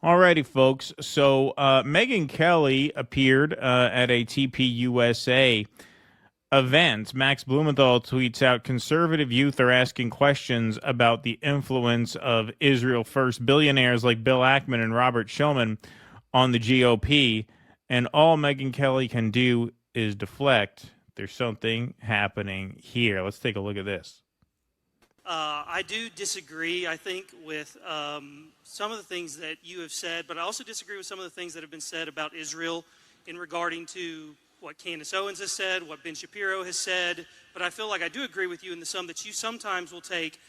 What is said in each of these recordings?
Alrighty, folks. So Megyn Kelly appeared at a TPUSA event. Max Blumenthal tweets out, conservative youth are asking questions about the influence of Israel First billionaires like Bill Ackman and Robert Schulman on the GOP, and all Megyn Kelly can do is deflect. There's something happening here. Let's take a look at this. I do disagree, I think, with some of the things that you have said, but I also disagree with some of the things that have been said about Israel in regarding to what Candace Owens has said, what Ben Shapiro has said. But I feel like I do agree with you in the sum that you sometimes will take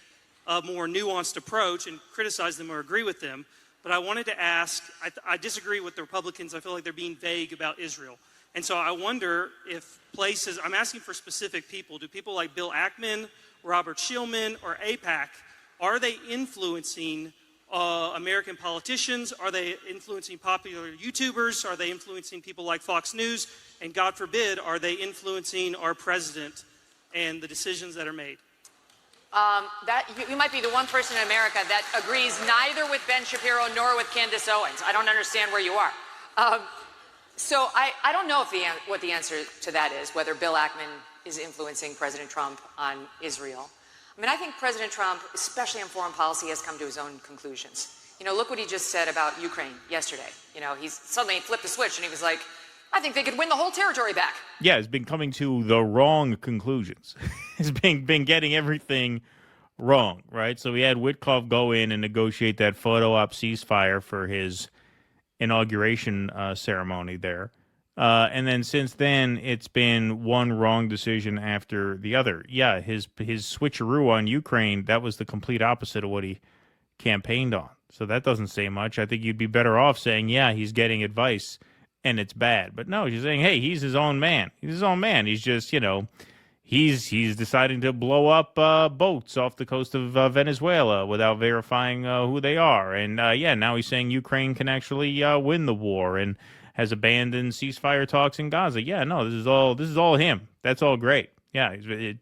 a more nuanced approach and criticize them or agree with them. But I wanted to ask, I disagree with the Republicans. I feel like they're being vague about Israel. And so I wonder if places, I'm asking for specific people. Do people like Bill Ackman, Robert Schulman, or AIPAC, are they influencing American politicians? Are they influencing popular YouTubers? Are they influencing people like Fox News? And God forbid, are they influencing our president and the decisions that are made? You might be the one person in America that agrees neither with Ben Shapiro nor with Candace Owens. I don't understand where you are. So I don't know what the answer to that is, whether Bill Ackman is influencing President Trump on Israel. I mean, I think President Trump, especially on foreign policy, has come to his own conclusions. You know, look what he just said about Ukraine yesterday. You know, he's suddenly flipped the switch and he was like, I think they could win the whole territory back. Yeah, he's been coming to the wrong conclusions. He's been getting everything wrong, right? So we had Witkoff go in and negotiate that photo op ceasefire for his inauguration ceremony there. And then since then, it's been one wrong decision after the other. Yeah, his switcheroo on Ukraine, that was the complete opposite of what he campaigned on. So that doesn't say much. I think you'd be better off saying, yeah, he's getting advice and it's bad. But no, he's saying, hey, he's his own man. He's his own man. He's just, you know, he's deciding to blow up boats off the coast of Venezuela without verifying who they are. And, yeah, now he's saying Ukraine can actually win the war and has abandoned ceasefire talks in Gaza. Yeah, no, this is all him. That's all great. Yeah, he's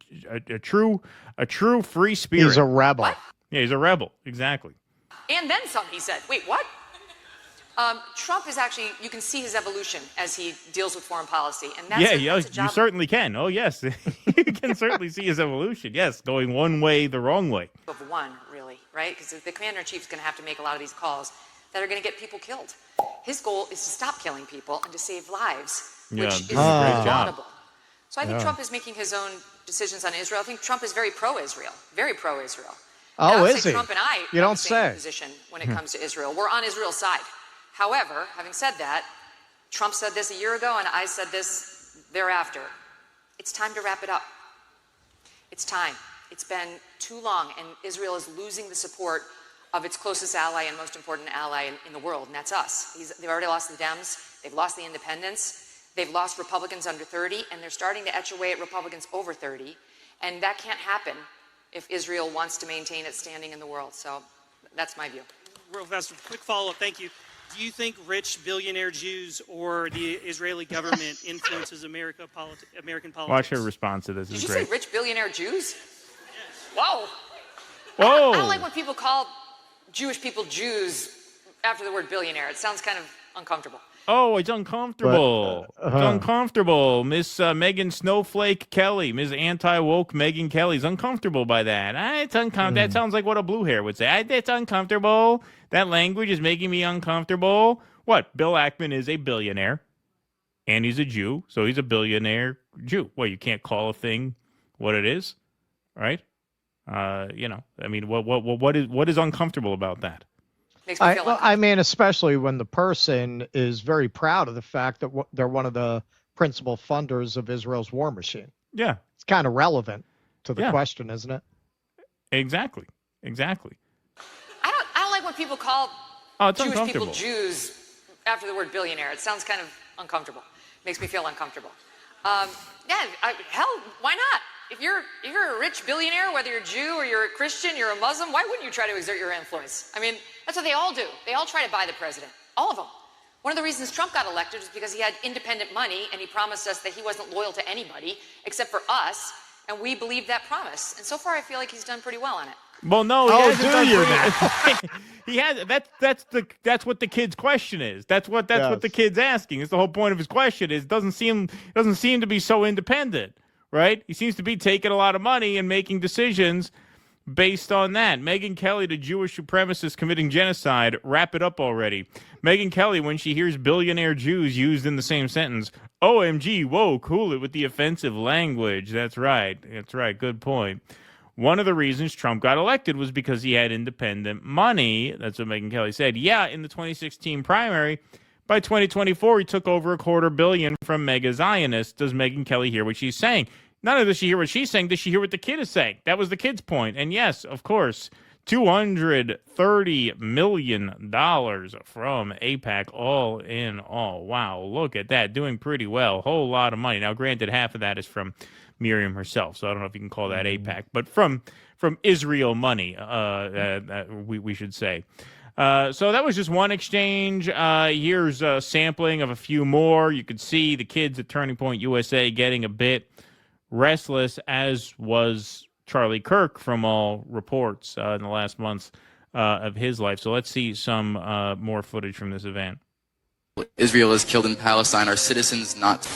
a true free spirit. He's a rebel. What? Yeah, he's a rebel. Exactly. And then some, he said. Wait, what? Trump is actually, you can see his evolution as he deals with foreign policy. And that's a you job certainly can. Oh, yes. You can certainly see his evolution. Yes, going one way, the wrong way. of one, really, right? Because the commander-in-chief is going to have to make a lot of these calls that are going to get people killed. His goal is to stop killing people and to save lives, which is laudable. So I think Trump is making his own decisions on Israel. I think Trump is very pro-Israel, very pro-Israel. Oh, is he? Trump and I you don't the same say. position when it comes to Israel. We're on Israel's side. However, having said that, Trump said this a year ago, and I said this thereafter. It's time to wrap it up. It's time. It's been too long, and Israel is losing the support of its closest ally and most important ally in the world, and that's us. They've already lost the Dems. They've lost the independents. They've lost Republicans under 30, and they're starting to etch away at Republicans over 30. And that can't happen if Israel wants to maintain its standing in the world. So that's my view. Real fast, quick follow-up. Thank you. Do you think rich billionaire Jews or the Israeli government influences American politics? Watch her response to this. Did is you great. say rich billionaire Jews? Whoa. Whoa. I don't like when people call Jewish people Jews after the word billionaire. It sounds kind of uncomfortable. Oh, it's uncomfortable. It's uncomfortable. Miss Megyn Snowflake Kelly, Miss Anti-Woke Megyn Kelly's uncomfortable by that. It's uncomfortable. That sounds like what a blue hair would say. It's uncomfortable. That language is making me uncomfortable. What? Bill Ackman is a billionaire, and he's a Jew, so he's a billionaire Jew. Well, you can't call a thing what it is, right? You know, I mean, what is uncomfortable about that? Makes me feel I mean, especially when the person is very proud of the fact that they're one of the principal funders of Israel's war machine. Yeah. It's kind of relevant to the question, isn't it? Exactly. I don't like when people call Jewish people Jews after the word billionaire. It sounds kind of uncomfortable. Makes me feel uncomfortable. Hell, why not? If you're a rich billionaire, whether you're a Jew or you're a Christian, you're a Muslim, why wouldn't you try to exert your influence? I mean, that's what they all do. They all try to buy the president. All of them. One of the reasons Trump got elected was because he had independent money and he promised us that he wasn't loyal to anybody except for us, and we believed that promise. And so far, I feel like he's done pretty well on it. Well, no, he has that's what the kid's question is. That's what Yes. the kid's asking. It's the whole point of his question. Is doesn't seem to be so independent, right? He seems to be taking a lot of money and making decisions based on that. Megyn Kelly, the Jewish supremacist committing genocide. Wrap it up already. Megyn Kelly, when she hears billionaire Jews used in the same sentence, OMG, whoa, cool it with the offensive language. That's right. Good point. One of the reasons Trump got elected was because he had independent money. That's what Megyn Kelly said. Yeah, in the 2016 primary. By 2024, he took over $250 million from mega Zionists. Does Megyn Kelly hear what she's saying? Not only does she hear what she's saying, does she hear what the kid is saying? That was the kid's point. And yes, of course, $230 million from AIPAC, all in all. Wow, look at that. Doing pretty well. Whole lot of money. Now, granted, half of that is from Miriam herself, so I don't know if you can call that AIPAC, but from Israel money, we should say. So that was just one exchange. Here's a sampling of a few more. You could see the kids at Turning Point USA getting a bit restless, as was Charlie Kirk from all reports in the last months of his life. So let's see some more footage from this event. Israel is killed in Palestine are citizens, not...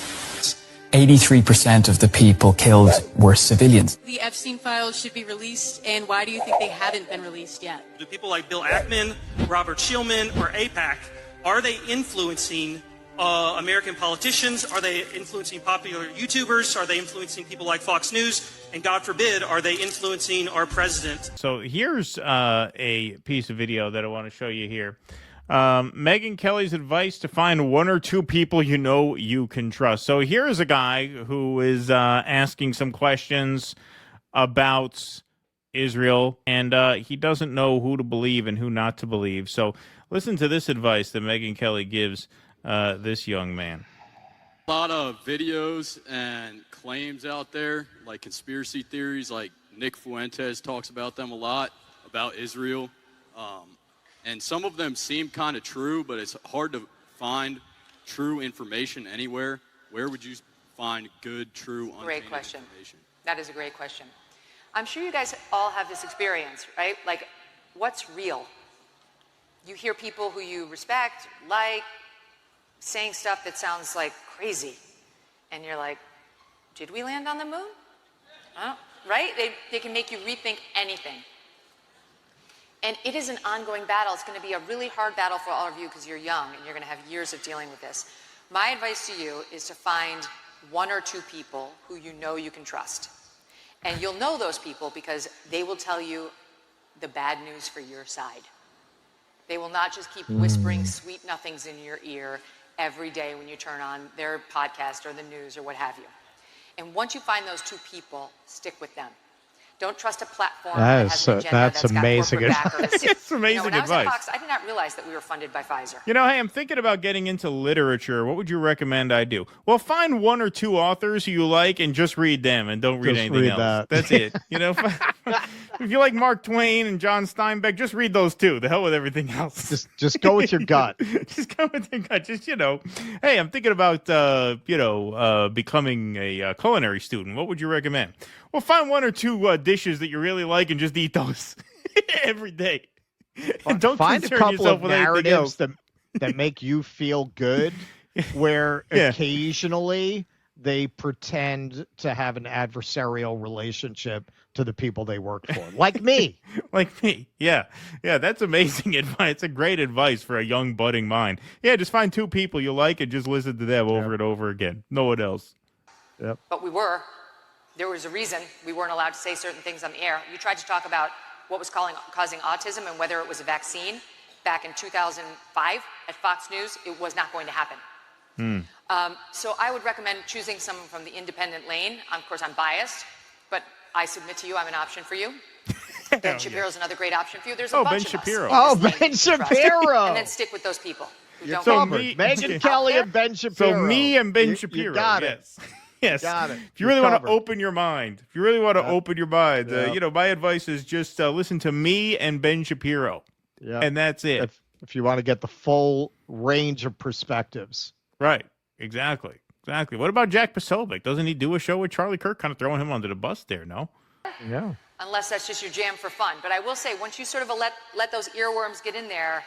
83% of the people killed were civilians. The Epstein files should be released, and why do you think they haven't been released yet? Do people like Bill Ackman, Robert Shillman, or AIPAC, are they influencing American politicians? Are they influencing popular YouTubers? Are they influencing people like Fox News? And God forbid, are they influencing our president? So here's a piece of video that I want to show you here. Megyn Kelly's advice to find one or two people you know you can trust. So here's a guy who is asking some questions about Israel, and he doesn't know who to believe and who not to believe. So listen to this advice that Megyn Kelly gives this young man. A lot of videos and claims out there, like conspiracy theories, like Nick Fuentes talks about them a lot, about Israel. And some of them seem kind of true, but it's hard to find true information anywhere. Where would you find good, true, Great question. information? That is a great question. I'm sure you guys all have this experience, right? Like, what's real? You hear people who you respect, like, saying stuff that sounds like crazy. And you're like, did we land on the moon? Oh, right? They can make you rethink anything. And it is an ongoing battle. It's going to be a really hard battle for all of you because you're young and you're going to have years of dealing with this. My advice to you is to find one or two people who you know you can trust. And you'll know those people because they will tell you the bad news for your side. They will not just keep whispering sweet nothings in your ear every day when you turn on their podcast or the news or what have you. And once you find those two people, stick with them. Don't trust a platform that has an agenda that's got amazing corporate backers. It's amazing when I was at advice. Fox, I did not realize that we were funded by Pfizer. You know, hey, I'm thinking about getting into literature. What would you recommend I do? Well, find one or two authors who you like and just read them and don't read Just anything read else. that. That's it. You know, if you like Mark Twain and John Steinbeck, just read those two. The hell with everything else. Just go with your gut. Just go with your gut. Just, hey, I'm thinking about, becoming a culinary student. What would you recommend? Well, find one or two dishes that you really like and just eat those every day. And don't Find a concern couple yourself of with anything else. narratives that make you feel good, where Yeah. occasionally they pretend to have an adversarial relationship to the people they work for, like me. Like me. Yeah, that's amazing advice. It's a great advice for a young, budding mind. Yeah, just find two people you like and just listen to them over and over again. No one else. But we were. There was a reason we weren't allowed to say certain things on the air. You tried to talk about what was causing autism and whether it was a vaccine back in 2005 at Fox News. It was not going to happen. So I would recommend choosing someone from the independent lane. Of course, I'm biased, but I submit to you I'm an option for you. Ben Shapiro's another great option for you. There's a bunch Ben of Shapiro. us in Oh, this Ben lane you can trust. Shapiro. And then stick with those people who don't so get me- Megyn Kelly and Ben Shapiro. So me and Ben You Shapiro. got it. Yes. Yes. Got it. If you really want to covered. open your mind, my advice is just listen to me and Ben Shapiro. Yeah. And that's it. If you want to get the full range of perspectives. Right. Exactly. What about Jack Posobiec? Doesn't he do a show with Charlie Kirk? Kind of throwing him under the bus there, no? Yeah. unless that's just your jam for fun. But I will say, once you sort of let those earworms get in there,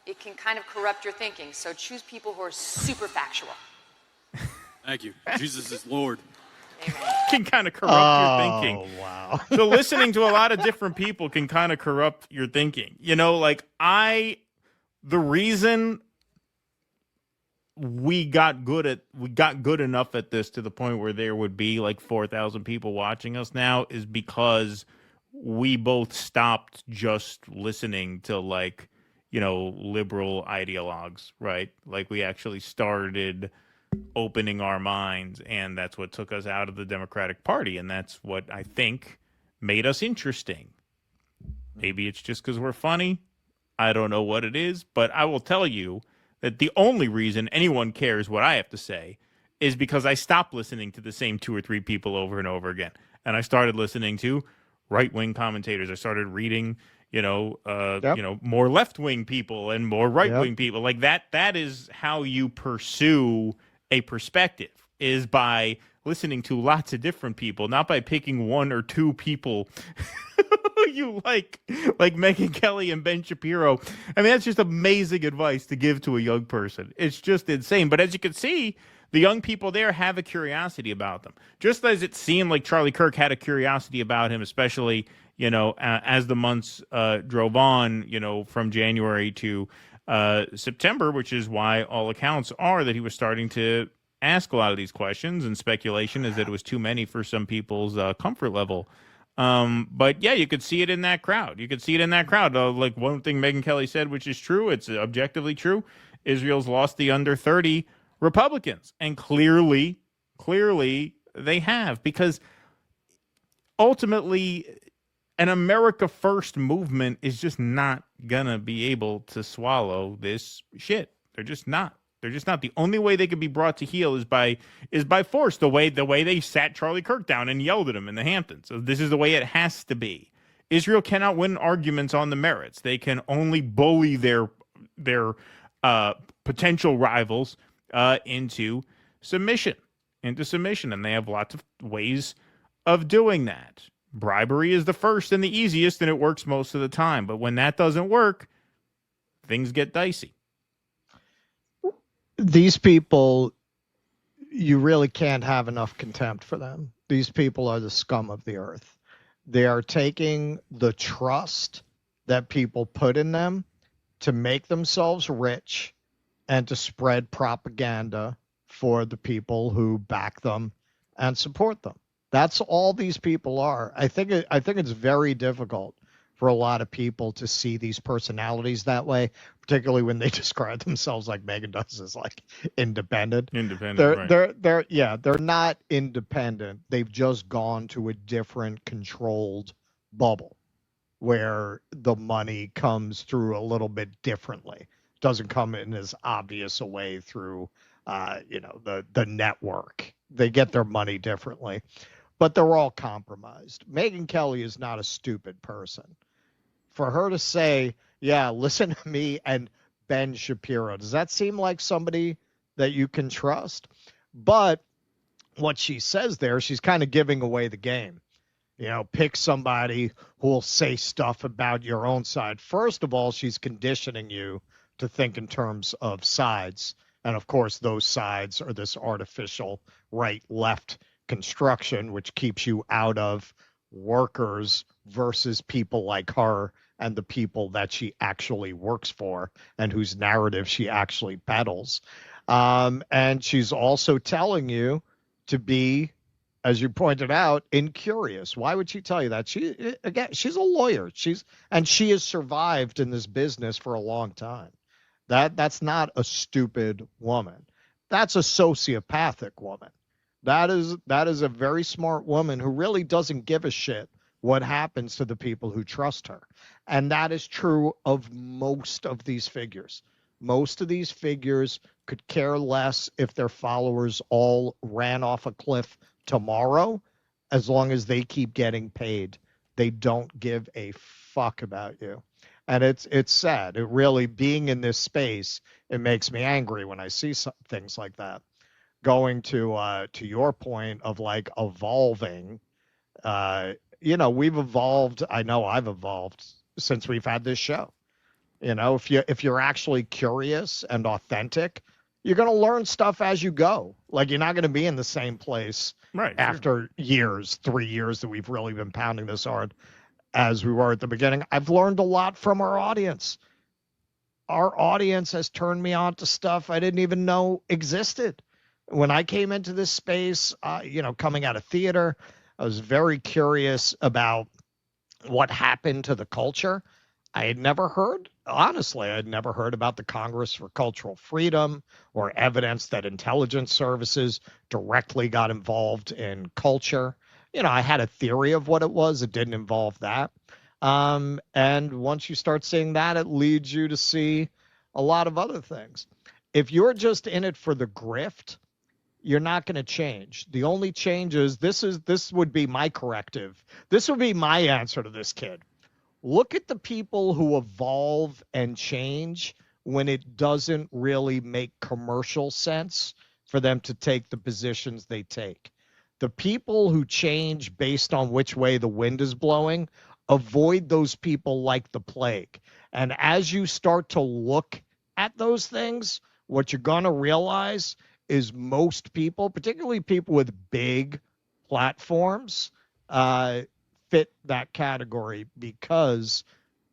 it can kind of corrupt your thinking. So choose people who are super factual. Thank you. Jesus is Lord. Amen. Can kind of corrupt your thinking. Oh, wow. So listening to a lot of different people can kind of corrupt your thinking. You know, like the reason we got good enough at this to the point where there would be like 4,000 people watching us now is because we both stopped just listening to like, you know, liberal ideologues, right? Like we actually started opening our minds, and that's what took us out of the Democratic Party, and that's what I think made us interesting. Maybe it's just because we're funny. I don't know what it is, but I will tell you that the only reason anyone cares what I have to say is because I stopped listening to the same 2 or 3 people over and over again, and I started listening to right-wing commentators. I started reading, you know, more left-wing people and more right-wing people. Like that is how you pursue a perspective, is by listening to lots of different people, not by picking 1 or 2 people you like Megyn Kelly and Ben Shapiro. I mean, that's just amazing advice to give to a young person. It's just insane. But as you can see, the young people there have a curiosity about them. Just as it seemed like Charlie Kirk had a curiosity about him, especially, you know, as the months drove on, you know, from January to September, which is why all accounts are that he was starting to ask a lot of these questions, and speculation is that it was too many for some people's comfort level. But yeah, you could see it in that crowd. Like one thing Megyn Kelly said, which is true, it's objectively true. Israel's lost the under 30 Republicans, and clearly they have, because ultimately an America First movement is just not gonna be able to swallow this shit. They're just not. The only way they can be brought to heel is by force. The way they sat Charlie Kirk down and yelled at him in the Hamptons. So this is the way it has to be. Israel cannot win arguments on the merits. They can only bully their potential rivals into submission, and they have lots of ways of doing that. Bribery is the first and the easiest, and it works most of the time. But when that doesn't work, things get dicey. These people, you really can't have enough contempt for them. These people are the scum of the earth. They are taking the trust that people put in them to make themselves rich and to spread propaganda for the people who back them and support them. That's all these people are. I think it's very difficult for a lot of people to see these personalities that way, particularly when they describe themselves like Megyn does as like independent. They're not independent. They've just gone to a different controlled bubble where the money comes through a little bit differently. Doesn't come in as obvious a way through the network. They get their money differently. But they're all compromised. Megyn Kelly is not a stupid person. For her to say, yeah, listen to me and Ben Shapiro, does that seem like somebody that you can trust? But what she says there, she's kind of giving away the game. You know, pick somebody who will say stuff about your own side. First of all, she's conditioning you to think in terms of sides. And of course, those sides are this artificial right-left construction, which keeps you out of workers versus people like her and the people that she actually works for and whose narrative she actually peddles. And she's also telling you to be, as you pointed out, incurious. Why would she tell you that? She's a lawyer. She has survived in this business for a long time. That's not a stupid woman. That's a sociopathic woman. That is a very smart woman who really doesn't give a shit what happens to the people who trust her. And that is true of most of these figures. Most of these figures could care less if their followers all ran off a cliff tomorrow, as long as they keep getting paid. They don't give a fuck about you. And it's sad. It really, being in this space, it makes me angry when I see things like that. Going to your point of like evolving, we've evolved. I know I've evolved since we've had this show. If you're actually curious and authentic, you're going to learn stuff as you go. Like, you're not going to be in the same place after years, 3 years that we've really been pounding this hard as we were at the beginning. I've learned a lot from our audience. Our audience has turned me on to stuff I didn't even know existed. When I came into this space, coming out of theater, I was very curious about what happened to the culture. I had never heard about the Congress for Cultural Freedom or evidence that intelligence services directly got involved in culture. I had a theory of what it was. It didn't involve that. And once you start seeing that, it leads you to see a lot of other things. If you're just in it for the grift, you're not going to change. The only change is this would be my corrective. This would be my answer to this kid. Look at the people who evolve and change when it doesn't really make commercial sense for them to take the positions they take. The people who change based on which way the wind is blowing, avoid those people like the plague. And as you start to look at those things, what you're going to realize is most people, particularly people with big platforms, fit that category because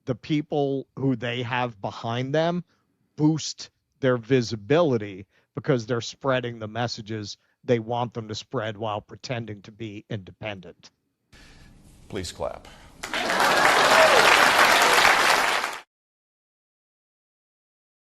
the people who they have behind them boost their visibility because they're spreading the messages they want them to spread while pretending to be independent. Please clap.